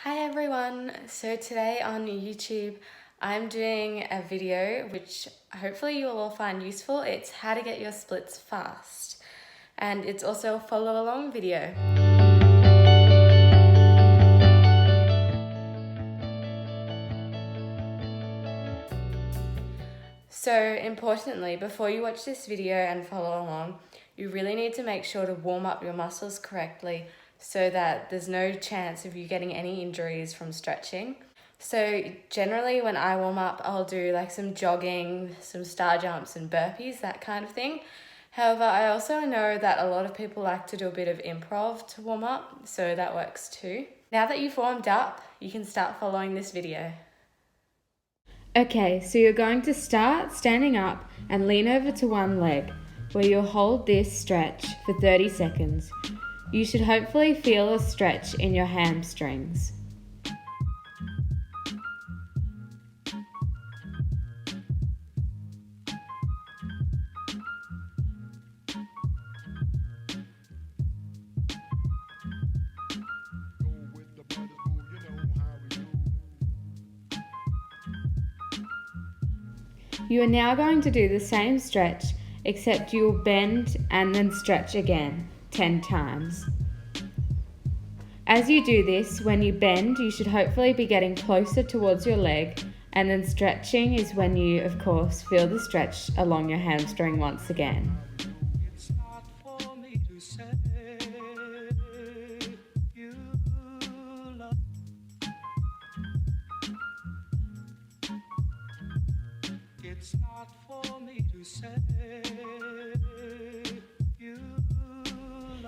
Hi everyone! So today on YouTube I'm doing a video which hopefully you will all find useful. It's how to get your splits fast, and it's also a follow along video. So importantly, before you watch this video and follow along, you really need to make sure to warm up your muscles correctly so that there's no chance of you getting any injuries from stretching. So generally when I warm up, I'll do like some jogging, some star jumps and burpees, that kind of thing. However, I also know that a lot of people like to do a bit of improv to warm up, so that works too. Now that you've warmed up, you can start following this video. Okay, so you're going to start standing up and lean over to one leg, where you'll hold this stretch for 30 seconds. You should hopefully feel a stretch in your hamstrings. You are now going to do the same stretch, except you will bend and then stretch again, 10 times. As you do this, when you bend, you should hopefully be getting closer towards your leg, and then stretching is when you, of course, feel the stretch along your hamstring once again. It's not for me to say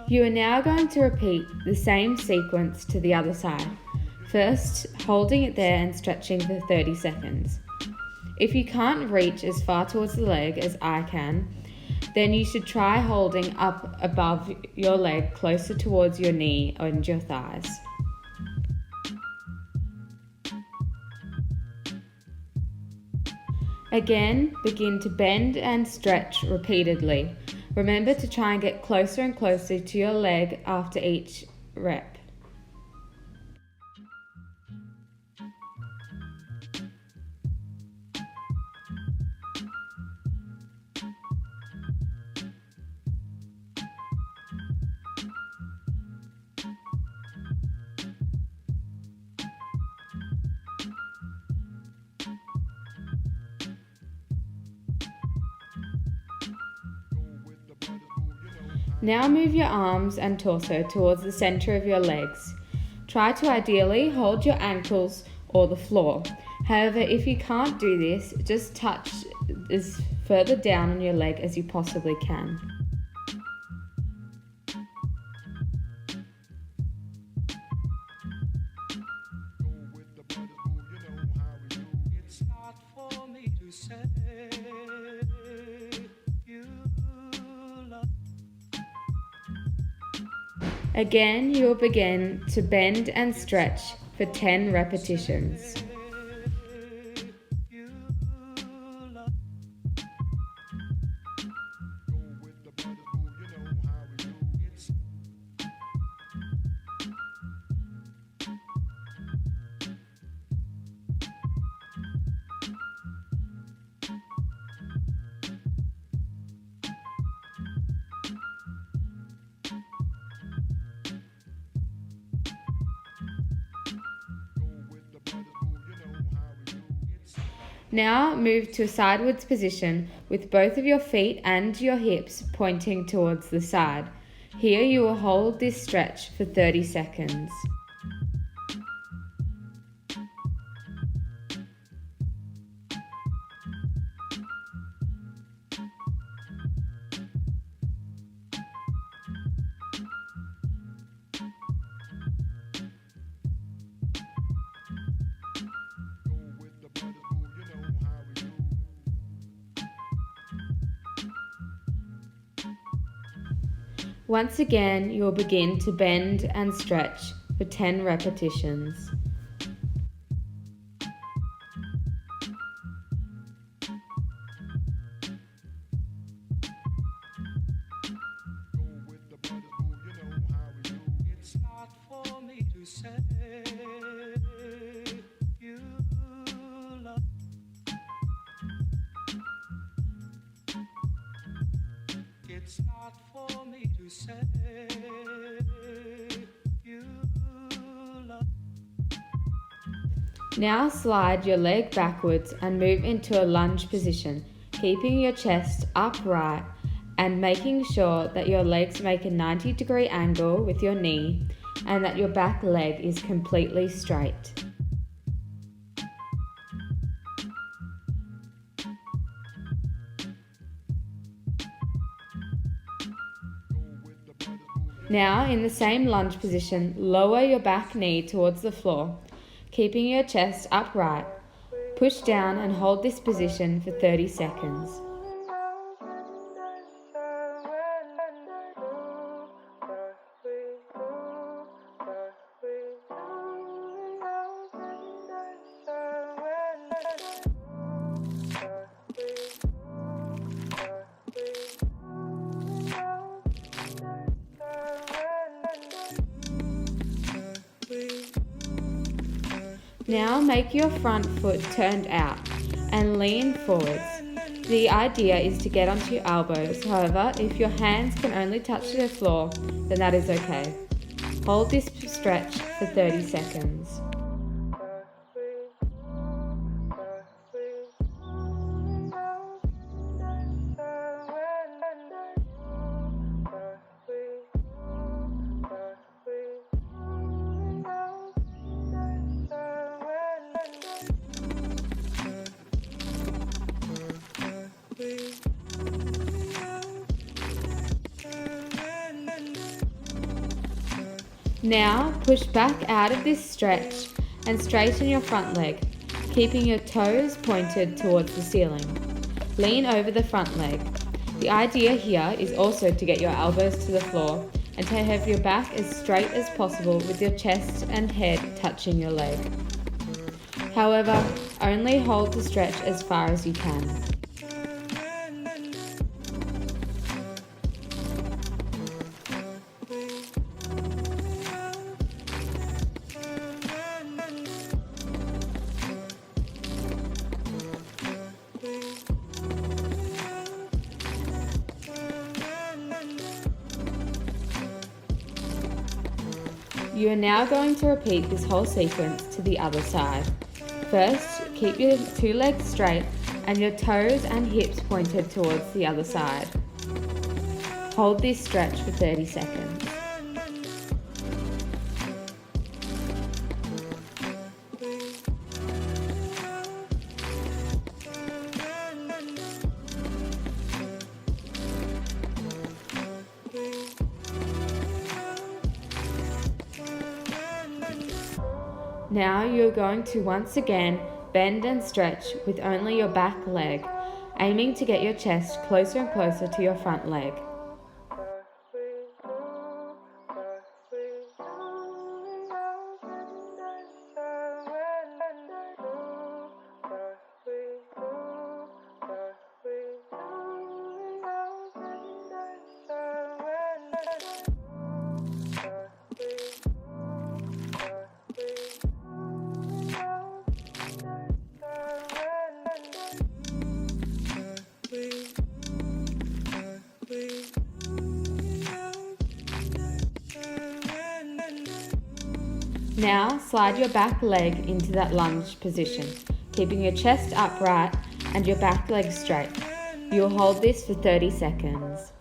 you are now going to repeat the same sequence to the other side. First, holding it there and stretching for 30 seconds. If you can't reach as far towards the leg as I can, then you should try holding up above your leg closer towards your knee and your thighs. Again, begin to bend and stretch repeatedly. Remember to try and get closer and closer to your leg after each rep. Now move your arms and torso towards the center of your legs. Try to ideally hold your ankles or the floor. However, if you can't do this, just touch as further down on your leg as you possibly can. Again, you will begin to bend and stretch for 10 repetitions. Now move to a sideways position with both of your feet and your hips pointing towards the side. Here you will hold this stretch for 30 seconds. Once again, you will begin to bend and stretch for 10 repetitions. It's not for me to say Now slide your leg backwards and move into a lunge position, keeping your chest upright and making sure that your legs make a 90-degree angle with your knee and that your back leg is completely straight. Now, in the same lunge position, lower your back knee towards the floor, keeping your chest upright. Push down and hold this position for 30 seconds. Now make your front foot turned out and lean forwards. The idea is to get onto your elbows. However, if your hands can only touch the floor, then that is okay. Hold this stretch for 30 seconds. Now push back out of this stretch and straighten your front leg, keeping your toes pointed towards the ceiling. Lean over the front leg. The idea here is also to get your elbows to the floor and to have your back as straight as possible with your chest and head touching your leg. However, only hold the stretch as far as you can. You are now going to repeat this whole sequence to the other side. First, keep your two legs straight and your toes and hips pointed towards the other side. Hold this stretch for 30 seconds. Now you're going to once again bend and stretch with only your back leg, aiming to get your chest closer and closer to your front leg. Now slide your back leg into that lunge position, keeping your chest upright and your back leg straight. You'll hold this for 30 seconds.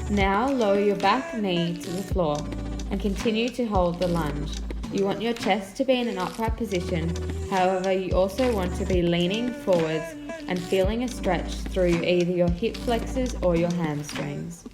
Now lower your back knee to the floor and continue to hold the lunge. You want your chest to be in an upright position, however you also want to be leaning forwards and feeling a stretch through either your hip flexors or your hamstrings.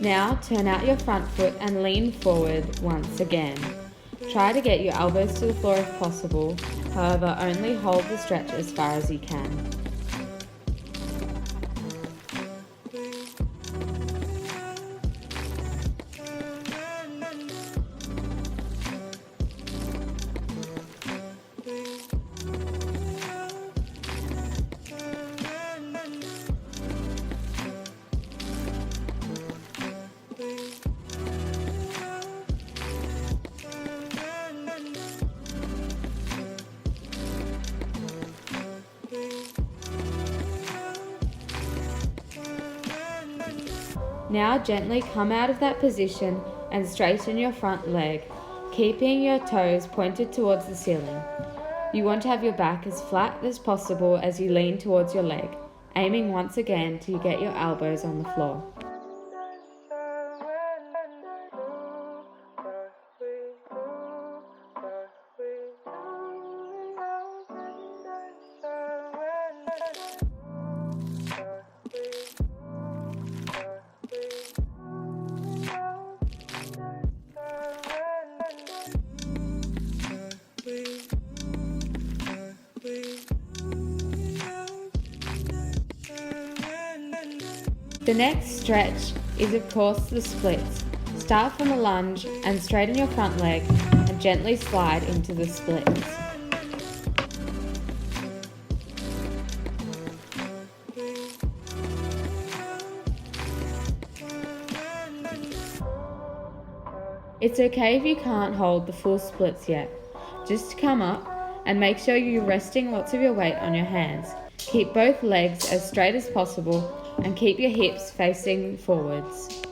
Now turn out your front foot and lean forward once again. Try to get your elbows to the floor if possible, however only hold the stretch as far as you can. Now gently come out of that position and straighten your front leg, keeping your toes pointed towards the ceiling. You want to have your back as flat as possible as you lean towards your leg, aiming once again to get your elbows on the floor. The next stretch is of course the splits. Start from a lunge and straighten your front leg and gently slide into the splits. It's okay if you can't hold the full splits yet. Just come up and make sure you're resting lots of your weight on your hands. Keep both legs as straight as possible and keep your hips facing forwards.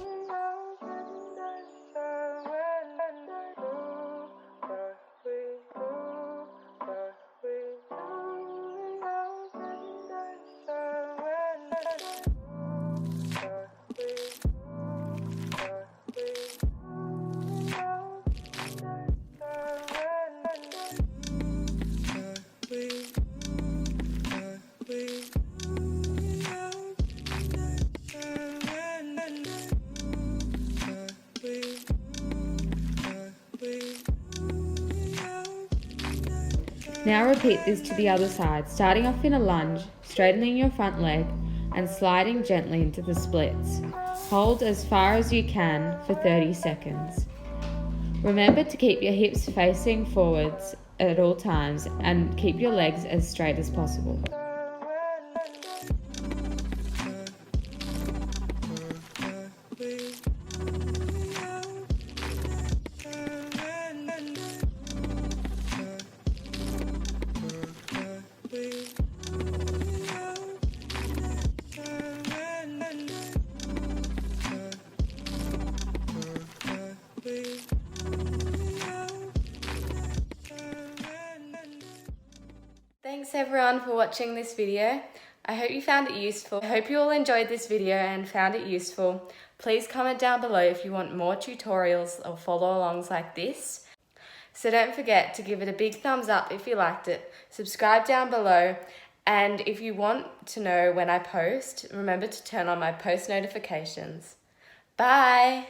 Now repeat this to the other side, starting off in a lunge, straightening your front leg and sliding gently into the splits. Hold as far as you can for 30 seconds. Remember to keep your hips facing forwards at all times and keep your legs as straight as possible. Thanks everyone for watching this video. I hope you found it useful. I hope you all enjoyed this video and found it useful. Please comment down below if you want more tutorials or follow-alongs like this. So don't forget to give it a big thumbs up if you liked it. Subscribe down below, and if you want to know when I post, remember to turn on my post notifications. Bye!